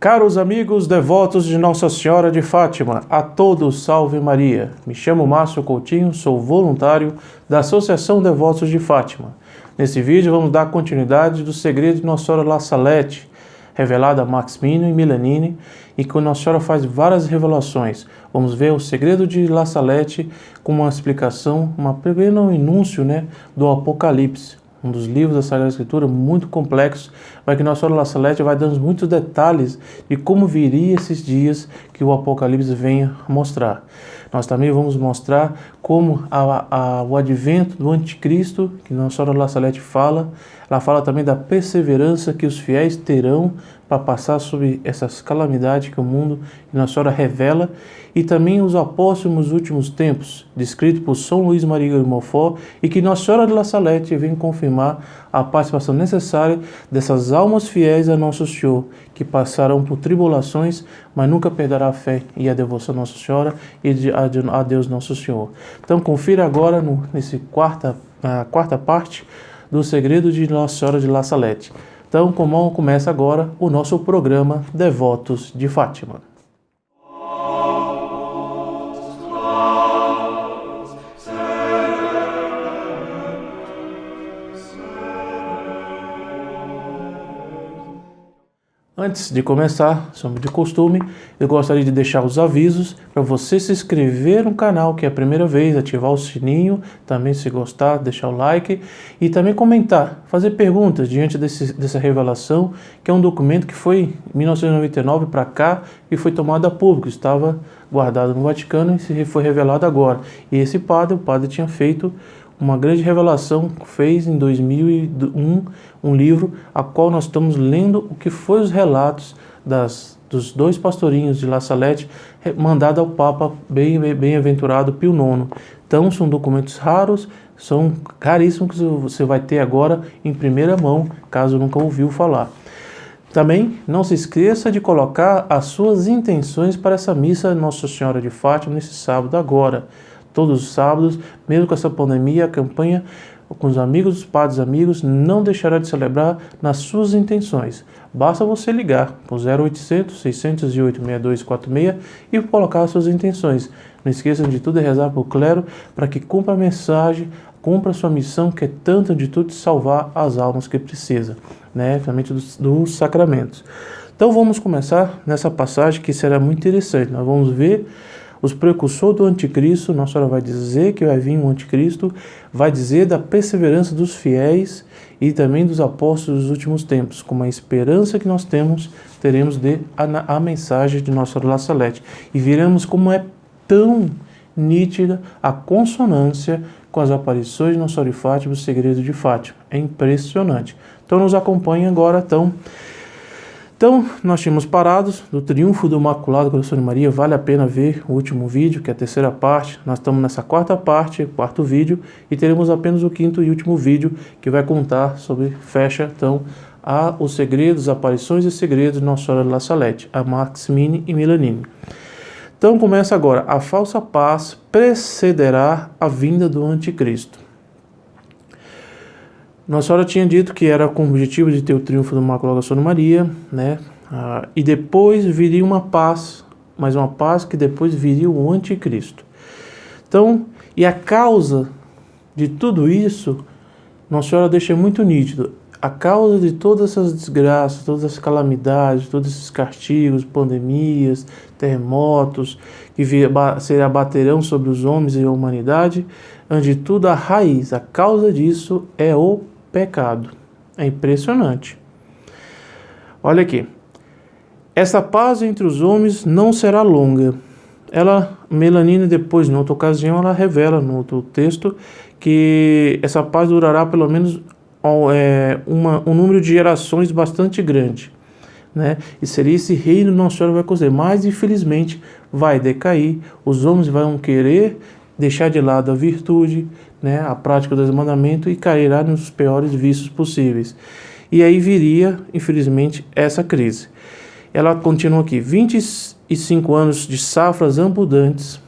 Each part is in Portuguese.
Caros amigos devotos de Nossa Senhora de Fátima, a todos salve Maria. Me chamo Márcio Coutinho, sou voluntário da Associação Devotos de Fátima. Nesse vídeo vamos dar continuidade do segredo de Nossa Senhora La Salette, revelada a Maximino e Milanini, e que Nossa Senhora faz várias revelações. Vamos ver o segredo de La Salette com uma explicação, um pequeno anúncio, do Apocalipse. Um dos livros da Sagrada Escritura muito complexo, mas que Nossa Senhora La Salette vai dando muitos detalhes de como viria esses dias que o Apocalipse venha mostrar. Nós também vamos mostrar como o advento do Anticristo, que Nossa Senhora La Salette fala. Ela fala também da perseverança que os fiéis terão para passar sobre essas calamidades que o mundo e Nossa Senhora revela, e também os apóstolos nos últimos tempos, descrito por São Luís Maria de Montfort, e que Nossa Senhora de La Salette vem confirmar a participação necessária dessas almas fiéis a Nosso Senhor, que passarão por tribulações, mas nunca perderá a fé e a devoção a Nossa Senhora e a Deus Nosso Senhor. Então confira agora nessa quarta parte do segredo de Nossa Senhora de La Salette. Então, como começa agora o nosso programa Devotos de Fátima. Antes de começar, como de costume, eu gostaria de deixar os avisos para você se inscrever no canal, que é a primeira vez, ativar o sininho, também se gostar, deixar o like e também comentar, fazer perguntas diante dessa revelação, que é um documento que foi em 1999 para cá e foi tomado a público, estava guardado no Vaticano e foi revelado agora. E o padre tinha feito uma grande revelação, fez em 2001 um livro a qual nós estamos lendo o que foi os relatos dos dois pastorinhos de La Salette mandado ao Papa bem-aventurado Pio IX. Então são documentos raros, são caríssimos, que você vai ter agora em primeira mão, caso nunca ouviu falar. Também não se esqueça de colocar as suas intenções para essa missa Nossa Senhora de Fátima nesse sábado agora. Todos os sábados, mesmo com essa pandemia, a campanha com os amigos, os padres amigos, não deixará de celebrar nas suas intenções. Basta você ligar para o 0800 608 6246 e colocar as suas intenções. Não esqueçam de tudo e rezar para o clero para que cumpra a mensagem, cumpra a sua missão, que é tanto de tudo salvar as almas que precisa, principalmente dos sacramentos. Então vamos começar nessa passagem que será muito interessante. Nós vamos ver os precursores do anticristo. Nossa Senhora vai dizer que vai vir um anticristo, vai dizer da perseverança dos fiéis e também dos apóstolos dos últimos tempos, com a esperança que nós teremos a mensagem de Nossa Senhora La Salette. E veremos como é tão nítida a consonância com as aparições de Nossa Senhora de Fátima, o segredo de Fátima. É impressionante. Então nos acompanhe agora, Então, nós tínhamos parados do Triunfo do Imaculado Coração de Maria. Vale a pena ver o último vídeo, que é a terceira parte. Nós estamos nessa quarta parte, quarto vídeo, e teremos apenas o quinto e último vídeo, que vai contar sobre, os segredos, aparições e segredos de Nossa Senhora de La Salette, a Maximini e Milanini. Então, começa agora. A falsa paz precederá a vinda do anticristo. Nossa Senhora tinha dito que era com o objetivo de ter o triunfo do Imaculado Coração de Maria, e depois viria uma paz, mas uma paz que depois viria o anticristo. Então, e a causa de tudo isso, Nossa Senhora deixa muito nítido. A causa de todas essas desgraças, todas as calamidades, todos esses castigos, pandemias, terremotos, que se abaterão sobre os homens e a humanidade, antes de tudo a raiz, a causa disso é o pecado. É impressionante. Olha aqui. Essa paz entre os homens não será longa. Milanini depois, em outra ocasião, ela revela no outro texto que essa paz durará pelo menos um número de gerações bastante grande. E seria esse reino que Nossa Senhora vai conceder. Mas, infelizmente, vai decair. Os homens vão querer deixar de lado a virtude, a prática dos mandamentos, e cairá nos piores vícios possíveis. E aí viria, infelizmente, essa crise. Ela continua aqui: 25 anos de safras abundantes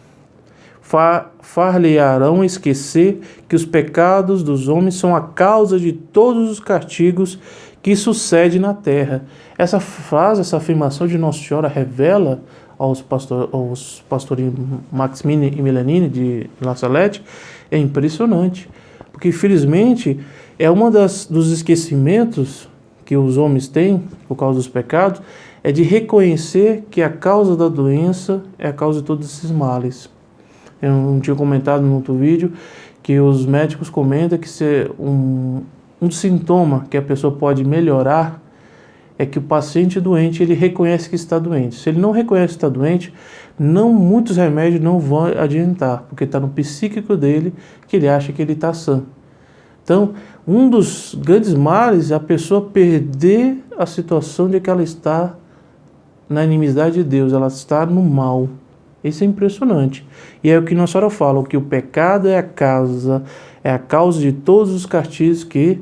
far-lhe-ão esquecer que os pecados dos homens são a causa de todos os castigos que sucede na terra. Essa frase, essa afirmação de Nossa Senhora revela aos pastorinhos Maximini e Milanini de La Salette é impressionante, porque infelizmente é uma dos esquecimentos que os homens têm por causa dos pecados, é de reconhecer que a causa da doença é a causa de todos esses males. Eu não tinha comentado no outro vídeo que os médicos comentam que um sintoma que a pessoa pode melhorar é que o paciente doente, ele reconhece que está doente. Se ele não reconhece que está doente, muitos remédios não vão adiantar, porque está no psíquico dele que ele acha que ele está sã. Então, um dos grandes males é a pessoa perder a situação de que ela está na inimizade de Deus, ela está no mal. Isso é impressionante. E é o que Nossa Senhora fala, que o pecado é a causa de todos os castigos que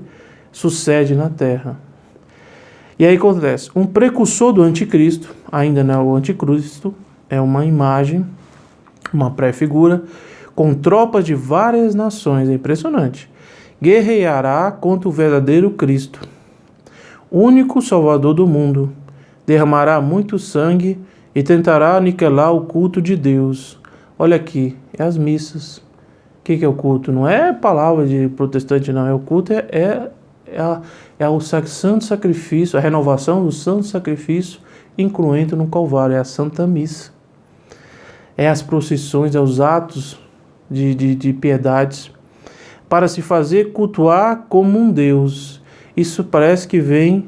sucedem na terra. E aí acontece, um precursor do anticristo, ainda não é o anticristo, é uma imagem, uma pré-figura, com tropas de várias nações, é impressionante. Guerreará contra o verdadeiro Cristo, único Salvador do mundo, derramará muito sangue e tentará aniquilar o culto de Deus. Olha aqui, é as missas. O que é o culto? Não é palavra de protestante, não. É o culto, o santo sacrifício, a renovação do santo sacrifício incluente no Calvário, é a Santa Missa. É as procissões, é os atos de piedades, para se fazer cultuar como um Deus. Isso parece que vem,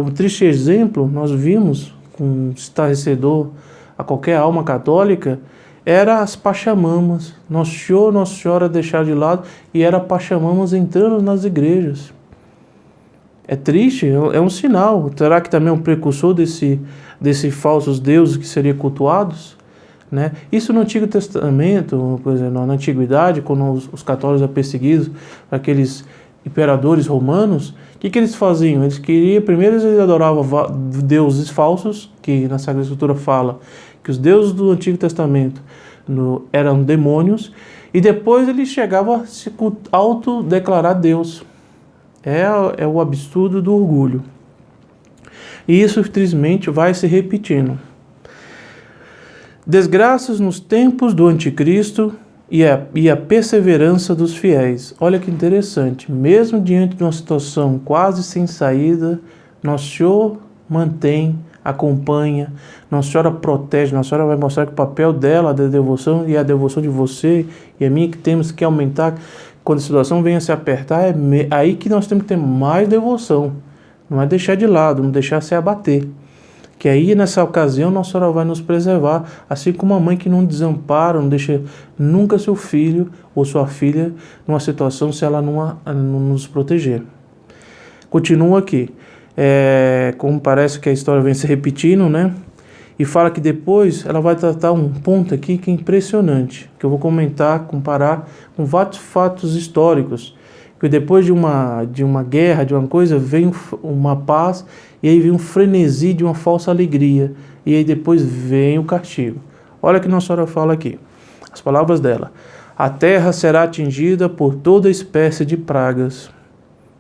um triste exemplo, nós vimos, com estarrecedor a qualquer alma católica, era as Pachamamas. Nosso Senhor, Nossa Senhora deixaram de lado e era Pachamamas entrando nas igrejas. É triste, é um sinal. Será que também é um precursor desse falsos deuses que seriam cultuados? Né? Isso no Antigo Testamento, por exemplo, na Antiguidade, quando os católicos eram perseguidos, aqueles imperadores romanos, o que eles faziam? Primeiro eles adoravam deuses falsos, que na Sagrada Escritura fala que os deuses do Antigo Testamento eram demônios, e depois eles chegavam a se autodeclarar Deus. É o absurdo do orgulho. E isso, tristemente, vai se repetindo. Desgraças nos tempos do anticristo e a perseverança dos fiéis. Olha que interessante. Mesmo diante de uma situação quase sem saída, Nosso Senhor mantém, acompanha, Nossa Senhora protege, Nossa Senhora vai mostrar que o papel dela, da devoção e a devoção de você e a minha, que temos que aumentar. Quando a situação venha se apertar, é aí que nós temos que ter mais devoção. Não é deixar de lado, não deixar se abater. Que aí, nessa ocasião, Nossa Senhora vai nos preservar. Assim como a mãe que não desampara, não deixa nunca seu filho ou sua filha numa situação se ela não nos proteger. Continua aqui. Como parece que a história vem se repetindo, né? E fala que depois ela vai tratar um ponto aqui que é impressionante, que eu vou comparar com vários fatos históricos, que depois de uma guerra, de uma coisa, vem uma paz, e aí vem um frenesi de uma falsa alegria, e aí depois vem o castigo. Olha o que Nossa Senhora fala aqui, as palavras dela: a terra será atingida por toda espécie de pragas,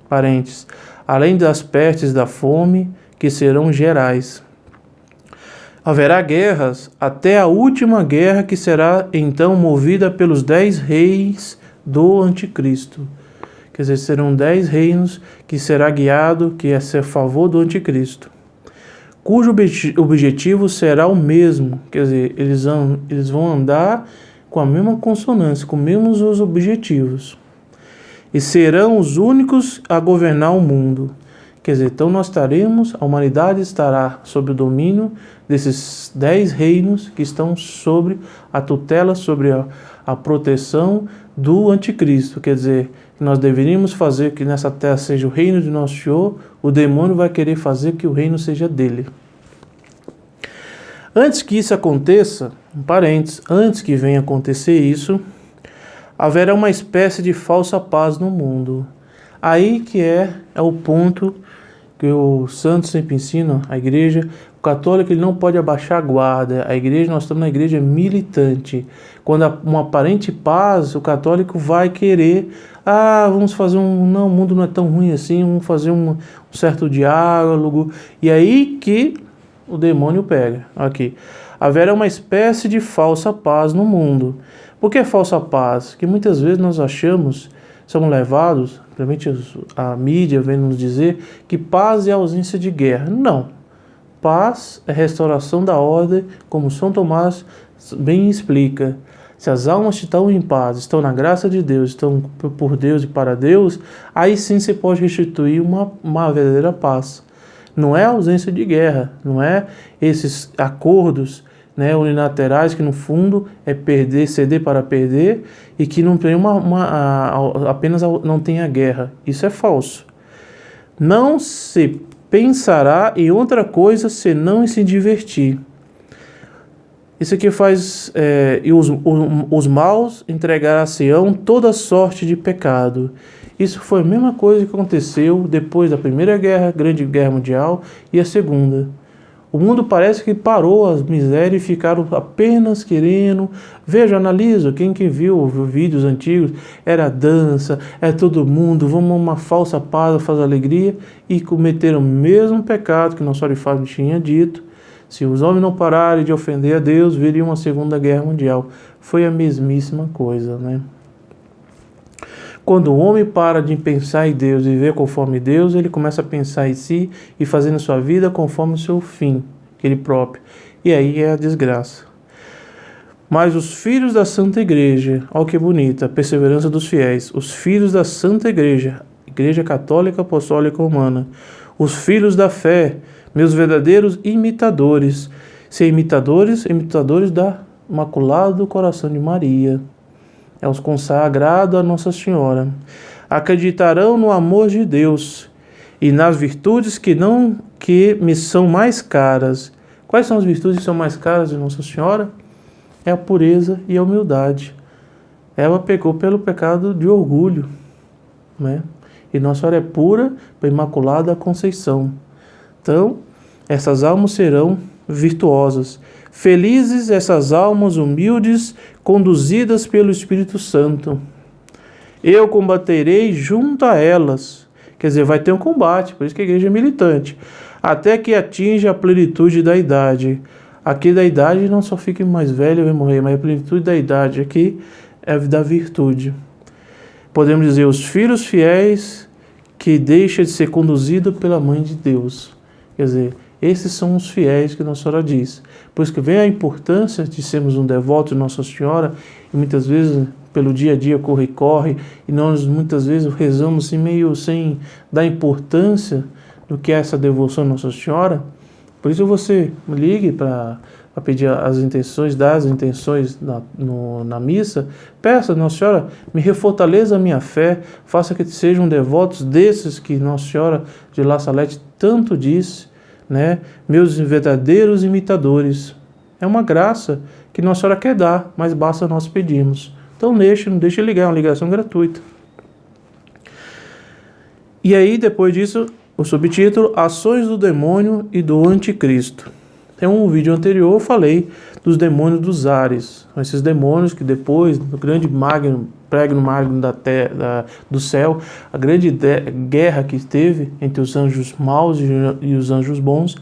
parentes, além das pestes da fome, que serão gerais. Haverá guerras, até a última guerra, que será então movida pelos 10 reis do anticristo. Quer dizer, serão 10 reinos que será guiado, que é a favor do anticristo, cujo objetivo será o mesmo. Quer dizer, eles vão andar com a mesma consonância, com os mesmos objetivos, e serão os únicos a governar o mundo. Quer dizer, então a humanidade estará sob o domínio desses 10 reinos que estão sobre a tutela, sobre a proteção do anticristo. Quer dizer, que nós deveríamos fazer que nessa terra seja o reino de Nosso Senhor, o demônio vai querer fazer que o reino seja dele. Antes que isso aconteça, antes que venha acontecer isso, haverá uma espécie de falsa paz no mundo. Aí que é o ponto que o santo sempre ensina, a igreja, o católico ele não pode abaixar a guarda. A igreja, nós estamos na igreja militante. Quando há uma aparente paz, o católico vai querer vamos fazer não, o mundo não é tão ruim assim, vamos fazer um certo diálogo. E aí que o demônio pega. Aqui. Haverá uma espécie de falsa paz no mundo. Por que falsa paz? Que muitas vezes nós achamos, somos levados, principalmente a mídia vem nos dizer, que paz é ausência de guerra. Não. Paz é restauração da ordem, como São Tomás bem explica. Se as almas estão em paz, estão na graça de Deus, estão por Deus e para Deus, aí sim você pode restituir uma verdadeira paz. Não é ausência de guerra, não é esses acordos, né, unilaterais que no fundo é perder, ceder para perder e que não tem apenas não tenha guerra. Isso é falso. Não se pensará em outra coisa senão em se divertir. Isso aqui faz e os maus entregar a Sião toda sorte de pecado. Isso foi a mesma coisa que aconteceu depois da Primeira Guerra, Grande Guerra Mundial e a Segunda. O mundo parece que parou as misérias e ficaram apenas querendo. Veja, analisa, quem que viu vídeos antigos, era dança, todo mundo, vamos uma falsa paz, faz alegria, e cometeram o mesmo pecado que Nosso Senhor de Fátima tinha dito. Se os homens não pararem de ofender a Deus, viria uma Segunda Guerra Mundial. Foi a mesmíssima coisa, né? Quando o homem para de pensar em Deus e viver conforme Deus, ele começa a pensar em si e fazendo a sua vida conforme o seu fim, ele próprio. E aí é a desgraça. Mas os filhos da Santa Igreja, olha que bonita, a perseverança dos fiéis, os filhos da Santa Igreja, Igreja Católica Apostólica Romana, os filhos da fé, meus verdadeiros imitadores, ser imitadores da Imaculado Coração de Maria, é os consagrados a Nossa Senhora, acreditarão no amor de Deus e nas virtudes que me são mais caras. Quais são as virtudes que são mais caras de Nossa Senhora? É a pureza e a humildade. Ela pecou pelo pecado de orgulho, né? E Nossa Senhora é pura pela Imaculada Conceição. Então, essas almas serão virtuosas. Felizes essas almas humildes, conduzidas pelo Espírito Santo. Eu combaterei junto a elas. Quer dizer, vai ter um combate, por isso que a igreja é militante. Até que atinja a plenitude da idade. Aqui da idade não só fique mais velho e vai morrer, mas a plenitude da idade aqui é da virtude. Podemos dizer, os filhos fiéis que deixam de ser conduzidos pela Mãe de Deus. Quer dizer, esses são os fiéis que Nossa Senhora diz. Por isso que vem a importância de sermos um devoto de Nossa Senhora, e muitas vezes pelo dia a dia corre, e nós muitas vezes rezamos assim, meio sem dar importância do que é essa devoção a Nossa Senhora. Por isso você ligue para pedir as intenções, dar as intenções na missa, peça, Nossa Senhora, me refortaleça a minha fé, faça que sejam devotos desses que Nossa Senhora de La Salete tanto disse, né? Meus verdadeiros imitadores. É uma graça que Nossa Senhora quer dar, mas basta nós pedirmos. Então não deixe ligar, é uma ligação gratuita. E aí, depois disso, o subtítulo, Ações do Demônio e do Anticristo. Em um vídeo anterior eu falei dos demônios dos ares. Esses demônios que depois, no grande pregno magno do céu, a grande guerra que teve entre os anjos maus e os anjos bons,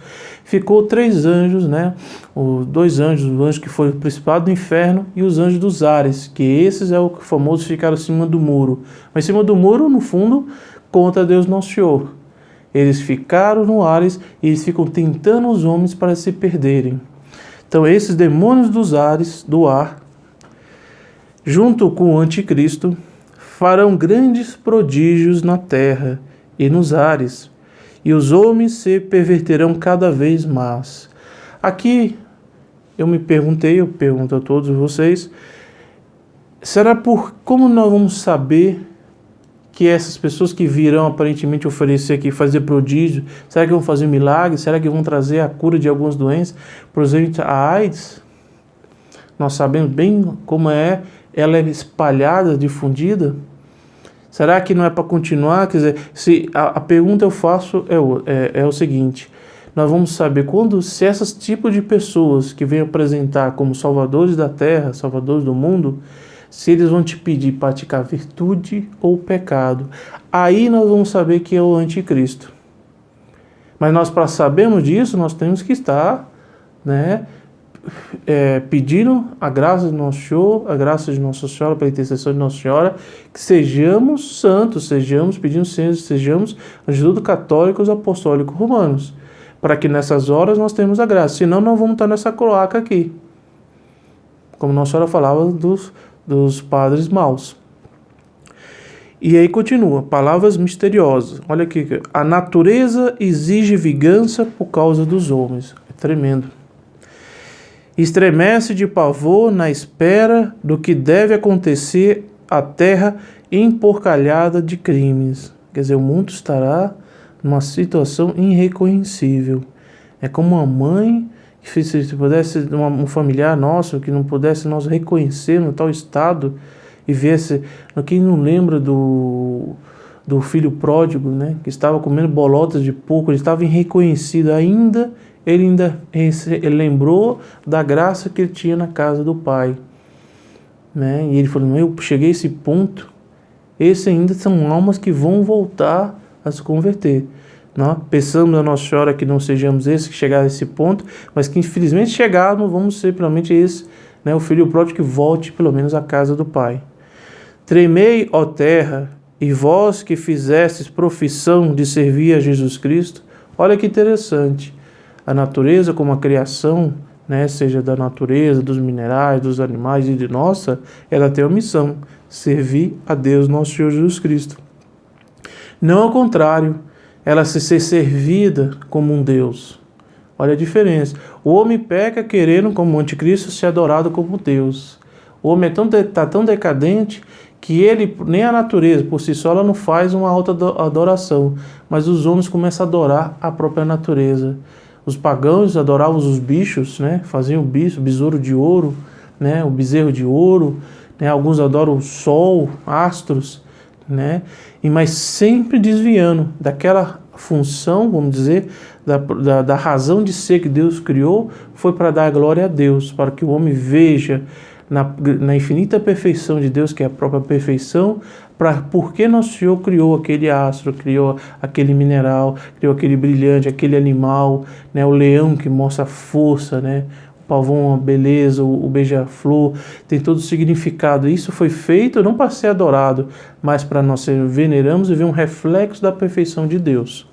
ficou 3 anjos, né? Os 2 anjos, o anjo que foi o principado do inferno e os anjos dos ares, que esses é o famoso ficaram acima do muro. Mas em cima do muro, no fundo, contra Deus Nosso Senhor. Eles ficaram no Ares e eles ficam tentando os homens para se perderem. Então esses demônios dos ares, do ar, junto com o anticristo, farão grandes prodígios na terra e nos ares, e os homens se perverterão cada vez mais. Aqui eu pergunto a todos vocês, como nós vamos saber que essas pessoas que virão aparentemente oferecer aqui, fazer prodígio, será que vão fazer milagre? Será que vão trazer a cura de algumas doenças? Por exemplo, a AIDS, nós sabemos bem como ela é espalhada, difundida. Será que não é para continuar? Quer dizer, a pergunta eu faço é o seguinte, nós vamos saber se esses tipos de pessoas que vêm apresentar como salvadores da terra, salvadores do mundo, se eles vão te pedir praticar virtude ou pecado, aí nós vamos saber que é o anticristo. Mas nós, para sabermos disso, nós temos que estar, né, pedindo a graça de Nosso Senhor, a graça de Nossa Senhora, pela intercessão de Nossa Senhora, que sejamos santos, sejamos instituto católicos apostólicos romanos, para que nessas horas nós tenhamos a graça, senão nós vamos estar nessa cloaca aqui, como Nossa Senhora falava dos padres maus. E aí continua, palavras misteriosas. Olha aqui, a natureza exige vingança por causa dos homens. É tremendo. Estremece de pavor na espera do que deve acontecer à terra emporcalhada de crimes. Quer dizer, o mundo estará numa situação irreconhecível. É como uma mãe, que se pudesse, um familiar nosso, que não pudesse nós reconhecer no tal estado, e ver-se, quem não lembra do filho pródigo, né, que estava comendo bolotas de porco, ele estava irreconhecido ainda, ele lembrou da graça que ele tinha na casa do pai, né, e ele falou, eu cheguei a esse ponto, esses ainda são almas que vão voltar a se converter. Nós pensamos a Nossa Senhora que não sejamos esses que chegaram a esse ponto, mas que infelizmente chegarmos, vamos ser pelo menos esse, né, o filho pródigo que volte pelo menos à casa do pai. Tremei, ó terra, e vós que fizestes profissão de servir a Jesus Cristo. Olha que interessante. A natureza como a criação, né, seja da natureza, dos minerais, dos animais e de nossa, ela tem uma missão, servir a Deus, nosso Senhor Jesus Cristo. Não ao contrário, ela se ser servida como um Deus. Olha a diferença. O homem peca querendo, como o anticristo, ser adorado como Deus. O homem está tão decadente que ele, nem a natureza, por si só, ela não faz uma alta adoração, mas os homens começam a adorar a própria natureza. Os pagãos adoravam os bichos, né? Faziam o besouro de ouro, né? O bezerro de ouro, né? Alguns adoram o sol, astros, né? Mas sempre desviando daquela função, vamos dizer, da razão de ser que Deus criou, foi para dar glória a Deus, para que o homem veja na infinita perfeição de Deus, que é a própria perfeição, por que Nosso Senhor criou aquele astro, criou aquele mineral, criou aquele brilhante, aquele animal, né, o leão que mostra a força, né, o pavão, a beleza, o beija-flor, tem todo o significado. Isso foi feito não para ser adorado, mas para nós veneramos e ver um reflexo da perfeição de Deus.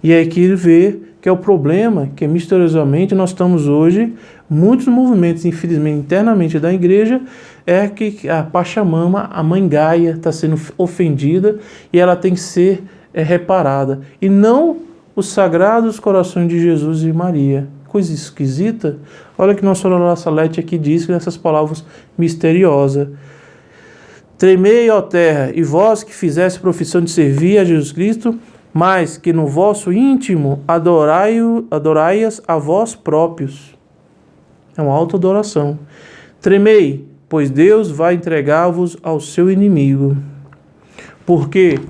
E é que ele vê que é o problema, que misteriosamente nós estamos hoje, muitos movimentos, infelizmente, internamente da igreja, é que a Pachamama, a Mãe Gaia, está sendo ofendida e ela tem que ser reparada. E não os sagrados corações de Jesus e Maria. Coisa esquisita. Olha que Nossa Senhora La Salete aqui diz, nessas palavras misteriosas. Tremei, ó terra, e vós que fizesse profissão de servir a Jesus Cristo, mas que no vosso íntimo adorai-as a vós próprios. É uma autoadoração. Tremei, pois Deus vai entregar-vos ao seu inimigo. Porque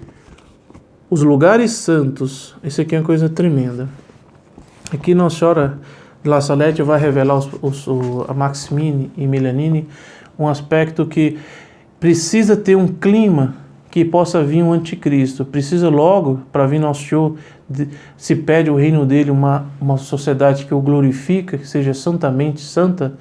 os lugares santos, isso aqui é uma coisa tremenda. Aqui Nossa Senhora de La Salete vai revelar a Maximine e Milanini um aspecto que precisa ter um clima que possa vir um anticristo. Precisa logo, para vir Nosso Senhor, se pede o reino dele, uma sociedade que o glorifica, que seja santamente santa.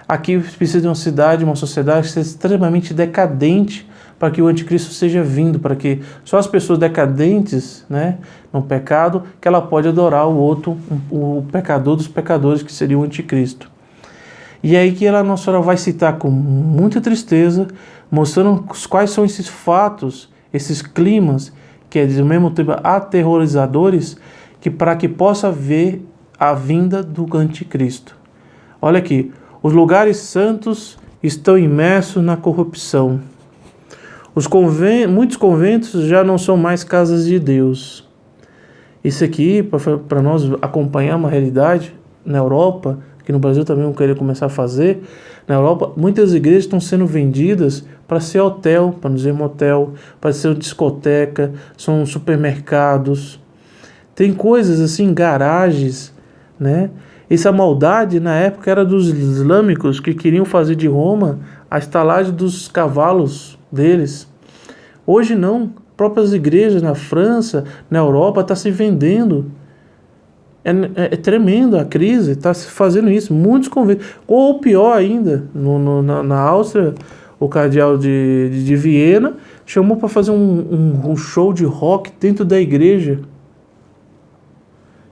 Aqui precisa de uma sociedade que seja extremamente decadente, para que o anticristo seja vindo, para que só as pessoas decadentes, né, no pecado, que ela pode adorar o outro, o pecador dos pecadores, que seria o anticristo. E aí que Nossa Senhora vai citar com muita tristeza, mostrando quais são esses fatos, esses climas, que é ao mesmo tempo aterrorizadores, que para que possa ver a vinda do anticristo. Olha aqui, os lugares santos estão imersos na corrupção. Muitos conventos já não são mais casas de Deus. Isso aqui, para nós acompanhar uma realidade na Europa, que no Brasil também vão querer começar a fazer, na Europa, muitas igrejas estão sendo vendidas para ser hotel, para não dizer motel, para ser discoteca, são supermercados. Tem coisas assim, garagens, né? Essa maldade na época era dos islâmicos que queriam fazer de Roma a estalagem dos cavalos deles. Hoje não. Próprias igrejas na França, na Europa, está se vendendo. É tremendo a crise, está se fazendo isso. Muitos convertem. Ou pior ainda, na Áustria, o cardeal de Viena chamou para fazer um show de rock dentro da igreja.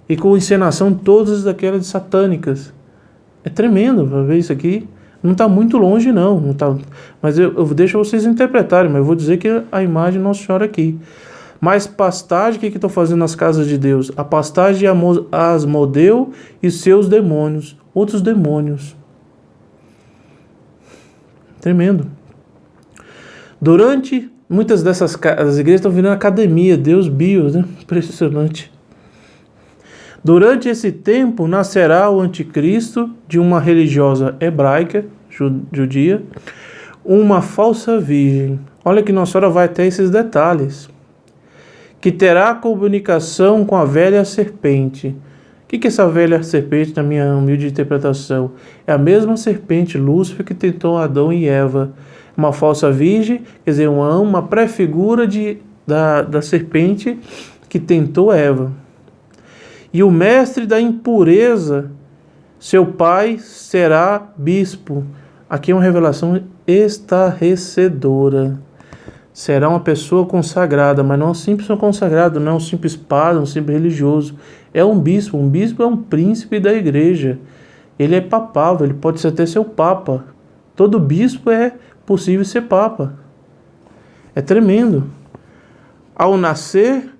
E com encenação todas daquelas satânicas. É tremendo para ver isso aqui. Não está muito longe não tá, mas eu deixo vocês interpretarem, mas eu vou dizer que a imagem de Nossa Senhora aqui. Mas pastagem, o que estão fazendo nas casas de Deus? A pastagem de Asmodeu e seus demônios, outros demônios. Tremendo. Durante muitas dessas as igrejas estão virando academia, Deus bio, né? Impressionante. Durante esse tempo nascerá o anticristo de uma religiosa hebraica, judia, uma falsa virgem. Olha que Nossa Senhora vai até esses detalhes. Que terá comunicação com a velha serpente. O que é essa velha serpente, na minha humilde interpretação? É a mesma serpente, Lúcifer, que tentou Adão e Eva. Uma falsa virgem, quer dizer, uma pré-figura da serpente que tentou Eva. E o mestre da impureza, seu pai será bispo. Aqui é uma revelação estarrecedora. Será uma pessoa consagrada, mas não um simples consagrado, não é um simples padre, um simples religioso. É um bispo. Um bispo é um príncipe da igreja. Ele é papável, ele pode até ser o papa. Todo bispo é possível ser papa. É tremendo. Ao nascer,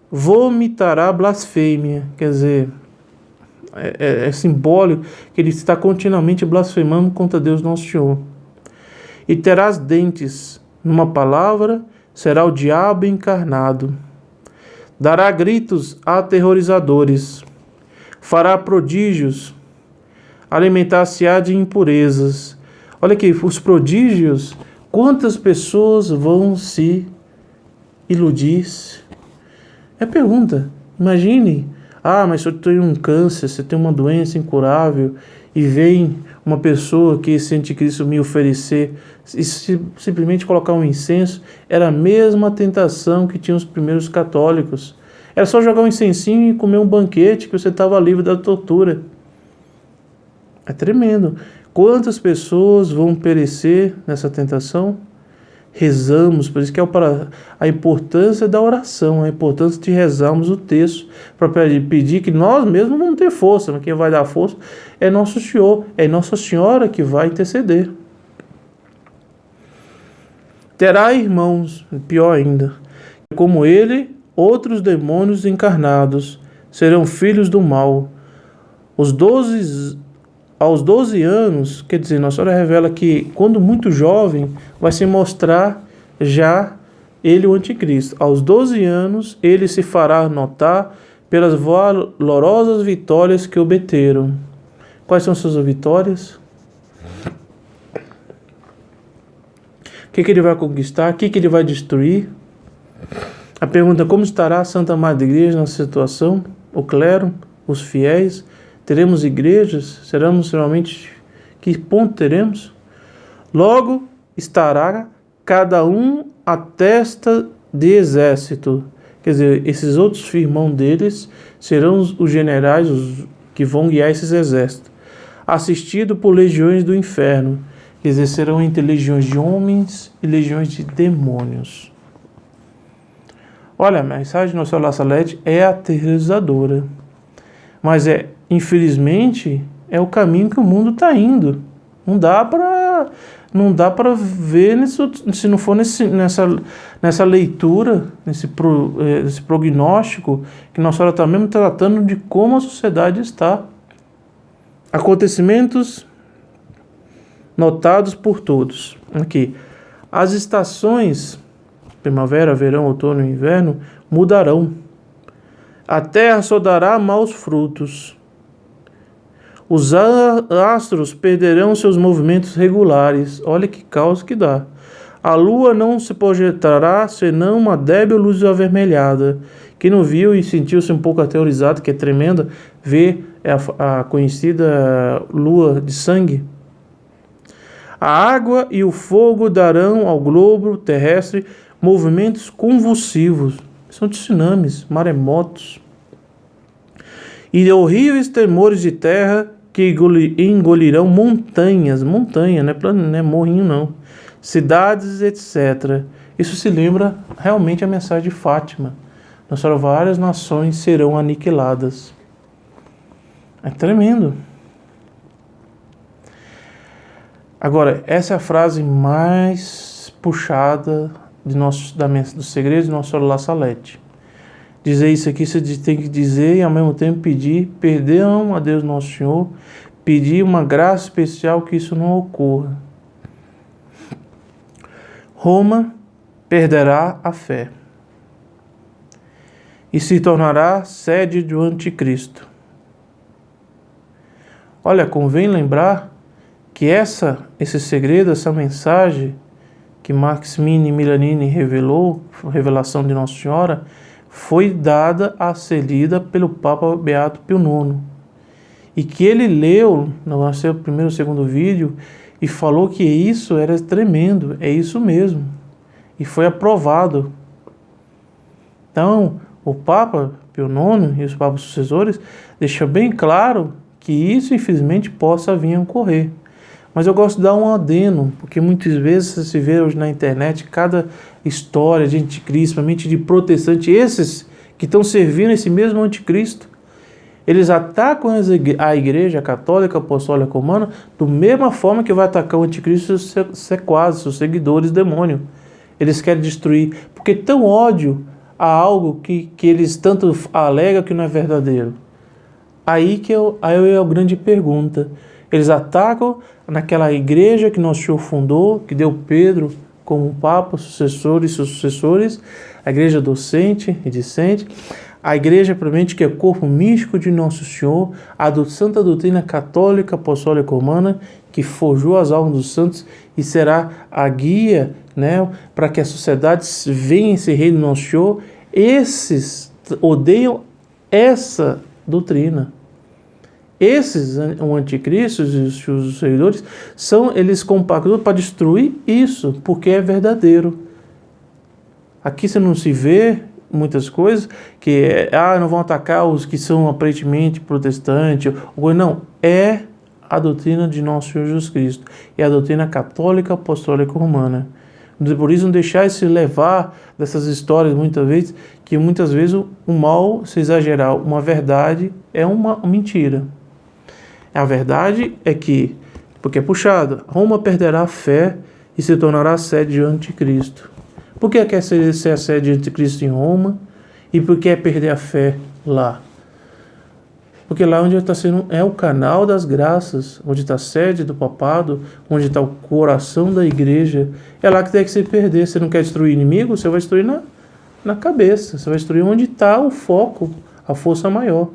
vomitará blasfêmia. Quer dizer, é simbólico que ele está continuamente blasfemando contra Deus Nosso Senhor. E terás dentes. Numa palavra, será o diabo encarnado. Dará gritos aterrorizadores. Fará prodígios. Alimentar-se-á de impurezas. Olha aqui, os prodígios. Quantas pessoas vão se iludir? É pergunta. Imagine. Mas se eu tenho um câncer, se eu tenho uma doença incurável e vem uma pessoa que esse anticristo me oferecer e simplesmente colocar um incenso, era a mesma tentação que tinham os primeiros católicos. Era só jogar um incensinho e comer um banquete que você estava livre da tortura. É tremendo. Quantas pessoas vão perecer nessa tentação? Rezamos, por isso que é a importância da oração, a importância de rezarmos o texto, para pedir que nós mesmos vamos ter força, mas quem vai dar força é Nosso Senhor, é Nossa Senhora que vai interceder. Terá irmãos, pior ainda, como ele, outros demônios encarnados, serão filhos do mal. Aos 12 anos, quer dizer, Nossa Senhora revela que quando muito jovem, vai se mostrar já ele o anticristo. Aos 12 anos, ele se fará notar pelas valorosas vitórias que obteram. Quais são suas vitórias? O que ele vai conquistar? O que ele vai destruir? A pergunta é como estará a Santa Madre Igreja nessa situação? O clero? Os fiéis? Teremos igrejas? Seremos realmente... Que ponto teremos? Logo estará cada um à testa de exército. Quer dizer, esses outros irmãos deles serão os generais que vão guiar esses exércitos. Assistido por legiões do inferno. Quer dizer, serão entre legiões de homens e legiões de demônios. Olha, a mensagem de Nossa Senhora La Salete é aterrorizadora. Mas infelizmente, é o caminho que o mundo está indo. Não dá para ver se não for nessa leitura, nesse prognóstico, que Nossa Senhora está mesmo tratando de como a sociedade está. Acontecimentos notados por todos. Aqui. As estações, primavera, verão, outono e inverno, mudarão. A terra só dará maus frutos. Os astros perderão seus movimentos regulares. Olha que caos que dá. A lua não se projetará senão uma débil luz avermelhada. Quem não viu e sentiu-se um pouco aterrorizado, que é tremenda, ver é a conhecida lua de sangue. A água e o fogo darão ao globo terrestre movimentos convulsivos, são tsunamis, maremotos, e horríveis tremores de terra que engolirão montanhas, montanha, não é morrinho não, cidades, etc. Isso se lembra realmente a mensagem de Fátima. Nas várias nações serão aniquiladas. É tremendo. Agora, essa é a frase mais puxada dos segredos de Nossa Senhora La Salete. Dizer isso aqui, você tem que dizer e ao mesmo tempo pedir perdão a Deus Nosso Senhor, pedir uma graça especial que isso não ocorra. Roma perderá a fé e se tornará sede do anticristo. Olha, convém lembrar que esse segredo, essa mensagem que Maximini Milanini revelou, revelação de Nossa Senhora, foi dada a ser lida pelo Papa Beato Pio IX. E que ele leu no seu primeiro e segundo vídeo e falou que isso era tremendo, é isso mesmo. E foi aprovado. Então, o Papa Pio IX e os papas sucessores deixam bem claro que isso, infelizmente, possa vir a ocorrer. Mas eu gosto de dar um adeno, porque muitas vezes se vê hoje na internet cada história de anticristo, principalmente de protestante, esses que estão servindo esse mesmo anticristo, eles atacam a igreja católica, apostólica romana, da mesma forma que vai atacar o anticristo e seus sequazes, seus seguidores, demônio. Eles querem destruir, porque tão ódio a algo que eles tanto alegam que não é verdadeiro. Aí é a grande pergunta. Eles atacam naquela igreja que Nosso Senhor fundou, que deu Pedro como Papa, sucessor e seus sucessores, a igreja docente e discente, a igreja, provavelmente, que é o corpo místico de Nosso Senhor, a santa doutrina católica apostólica romana, que forjou as almas dos santos e será a guia, né, para que a sociedade venha esse reino do Nosso Senhor. Esses odeiam essa doutrina. Esses, o anticristo e os seus seguidores, eles compactam para destruir isso, porque é verdadeiro. Aqui você não se vê muitas coisas que não vão atacar os que são aparentemente protestantes. Não, é a doutrina de Nosso Senhor Jesus Cristo. É a doutrina católica apostólica romana. Por isso não deixar se levar dessas histórias muitas vezes o mal, se exagerar, uma verdade é uma mentira. A verdade é que, porque é puxado, Roma perderá a fé e se tornará sede do anticristo. Por que quer ser a sede do anticristo em Roma? E por que é perder a fé lá? Porque lá onde está sendo é o canal das graças, onde está a sede do papado, onde está o coração da igreja, é lá que tem que se perder. Você não quer destruir o inimigo, você vai destruir na cabeça, você vai destruir onde está o foco, a força maior.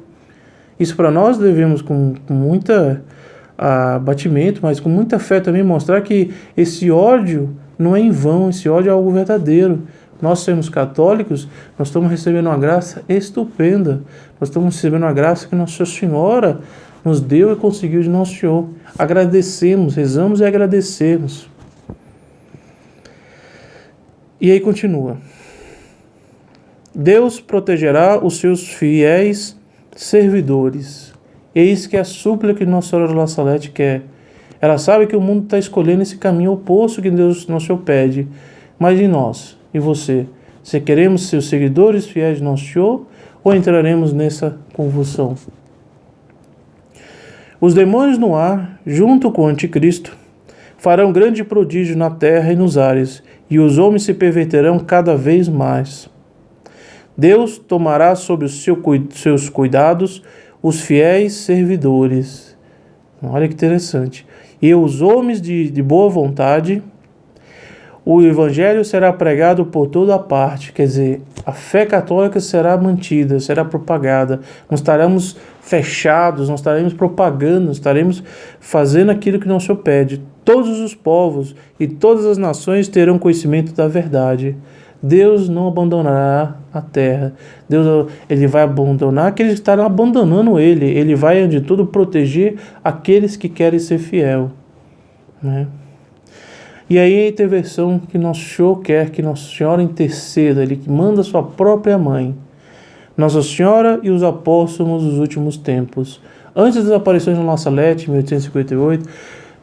Isso para nós devemos com muita abatimento, mas com muita fé também mostrar que esse ódio não é em vão, esse ódio é algo verdadeiro. Nós somos católicos, nós estamos recebendo uma graça estupenda, nós estamos recebendo uma graça que Nossa Senhora nos deu e conseguiu de Nosso Senhor. Agradecemos, rezamos e agradecemos. E aí continua. Deus protegerá os seus fiéis servidores. Eis que é a súplica que Nossa Senhora La Salete quer. Ela sabe que o mundo está escolhendo esse caminho oposto que Deus Nosso Senhor pede. Mas e nós? E você? Se queremos ser os seguidores fiéis de Nosso Senhor ou entraremos nessa convulsão? Os demônios no ar, junto com o anticristo, farão grande prodígio na terra e nos ares, e os homens se perverterão cada vez mais. Deus tomará sob os seus cuidados os fiéis servidores. Olha que interessante. E os homens de boa vontade, o evangelho será pregado por toda a parte. Quer dizer, a fé católica será mantida, será propagada. Não estaremos fechados, não estaremos propagando, estaremos fazendo aquilo que Nosso Senhor pede. Todos os povos e todas as nações terão conhecimento da verdade. Deus não abandonará a terra. Deus, ele vai abandonar aqueles que estarão abandonando ele. Ele vai, ante tudo, proteger aqueles que querem ser fiel, né? E aí a intervenção que Nosso Senhor quer que Nossa Senhora interceda. Ele manda sua própria mãe, Nossa Senhora e os apóstolos dos últimos tempos. Antes das aparições de La Salette, em 1858,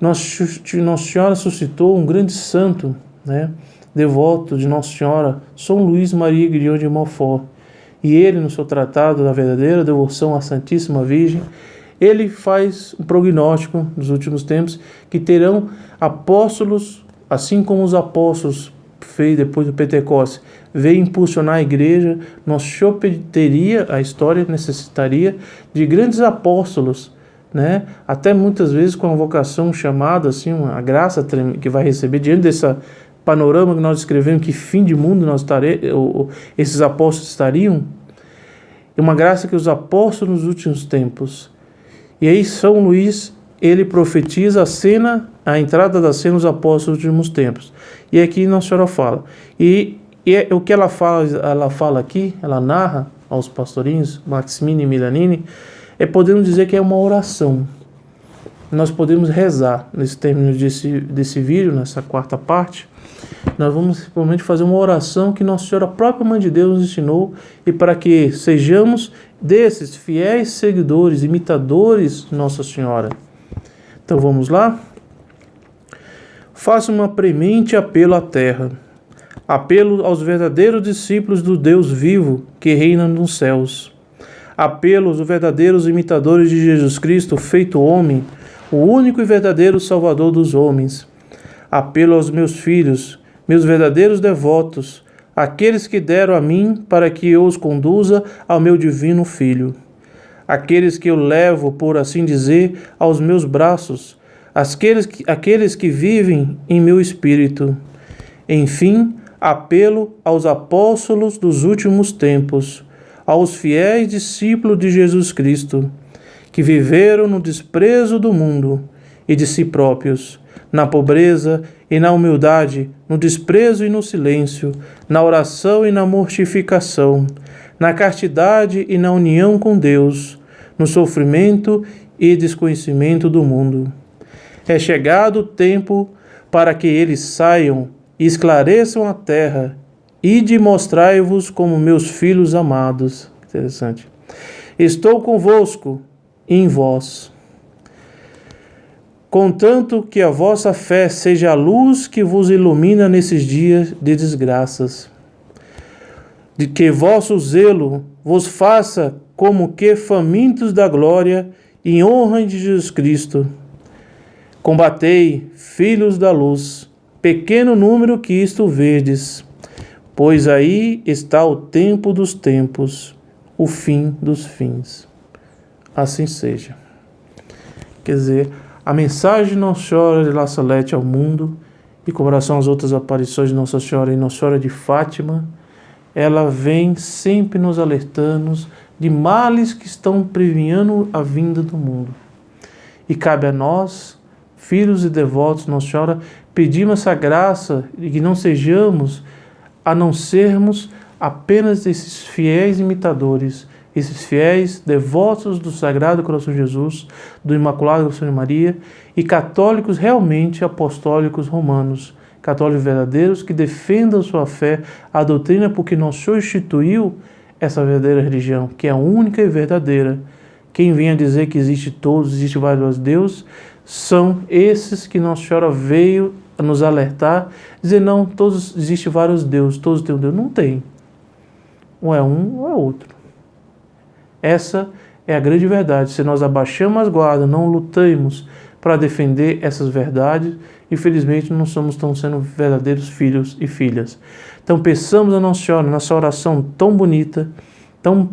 Nossa Senhora suscitou um grande santo, né, devoto de Nossa Senhora, São Luís Maria Grignion de Montfort. E ele, no seu tratado da verdadeira devoção à Santíssima Virgem, ele faz um prognóstico nos últimos tempos que terão apóstolos, assim como os apóstolos fez depois do Pentecostes, veio impulsionar a igreja. Nosso Senhor teria, a história necessitaria de grandes apóstolos, né? Até muitas vezes com a vocação chamada, assim, uma graça que vai receber diante desse panorama que nós escrevemos, que fim de mundo esses apóstolos estariam. É uma graça que os apóstolos nos últimos tempos. E aí São Luís, ele profetiza a entrada da cena dos apóstolos dos últimos tempos. E aqui Nossa Senhora fala. E o que ela fala aqui, ela narra aos pastorinhos, Maximini e Milanini, podemos dizer que é uma oração. Nós podemos rezar nesse término desse vídeo, nessa quarta parte. Nós vamos simplesmente fazer uma oração que Nossa Senhora, a própria Mãe de Deus, nos ensinou, e para que sejamos desses fiéis seguidores, imitadores de Nossa Senhora. Então vamos lá? Faça um premente apelo à terra, apelo aos verdadeiros discípulos do Deus vivo que reina nos céus, apelo aos verdadeiros imitadores de Jesus Cristo feito homem, o único e verdadeiro Salvador dos homens, apelo aos meus filhos, meus verdadeiros devotos, aqueles que deram a mim para que eu os conduza ao meu divino Filho, aqueles que eu levo, por assim dizer, aos meus braços, aqueles que vivem em meu espírito. Enfim, apelo aos apóstolos dos últimos tempos, aos fiéis discípulos de Jesus Cristo, que viveram no desprezo do mundo e de si próprios, na pobreza e na humildade, no desprezo e no silêncio, na oração e na mortificação, na castidade e na união com Deus, no sofrimento e desconhecimento do mundo. É chegado o tempo para que eles saiam e esclareçam a terra, e de mostrai-vos como meus filhos amados. Interessante. Estou convosco e em vós, contanto que a vossa fé seja a luz que vos ilumina nesses dias de desgraças, de que vosso zelo vos faça como que famintos da glória e honra de Jesus Cristo. Combatei, filhos da luz, pequeno número que isto vedes, pois aí está o tempo dos tempos, o fim dos fins. Assim seja. Quer dizer, a mensagem de Nossa Senhora de La Salette ao mundo, e com relação às outras aparições de Nossa Senhora e Nossa Senhora de Fátima, ela vem sempre nos alertando de males que estão previndo a vinda do mundo. E cabe a nós, filhos e devotos de Nossa Senhora, pedimos essa graça de que não sejamos, a não sermos apenas esses fiéis imitadores, esses fiéis devotos do Sagrado Coração de Jesus, do Imaculado Coração de Maria, e católicos realmente apostólicos romanos, católicos verdadeiros que defendam sua fé, a doutrina, porque Nosso Senhor instituiu essa verdadeira religião, que é a única e verdadeira. Quem vem a dizer que existe vários deuses, são esses que Nossa Senhora veio a nos alertar, dizer, não, existe vários deuses, todos têm um Deus. Não tem. Ou é um ou é outro. Essa é a grande verdade. Se nós abaixamos as guardas, não lutamos para defender essas verdades, infelizmente não estamos sendo verdadeiros filhos e filhas. Então peçamos a Nossa Senhora, nessa oração tão bonita, tão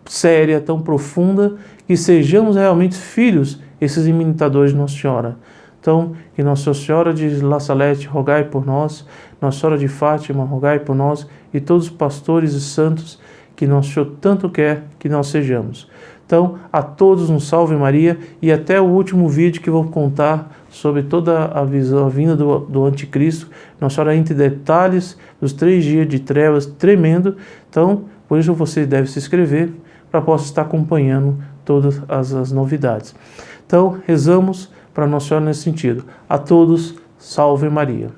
séria, tão profunda, que sejamos realmente filhos, esses imitadores de Nossa Senhora. Então, que Nossa Senhora de La Salette, rogai por nós, Nossa Senhora de Fátima, rogai por nós, e todos os pastores e santos que Nosso Senhor tanto quer que nós sejamos. Então, a todos um salve Maria e até o último vídeo que vou contar sobre toda a visão, a vinda do anticristo. Nossa Senhora entra em detalhes dos 3 dias de trevas tremendo. Então, por isso você deve se inscrever para possa estar acompanhando todas as novidades. Então, rezamos para Nossa Senhora nesse sentido. A todos, salve Maria.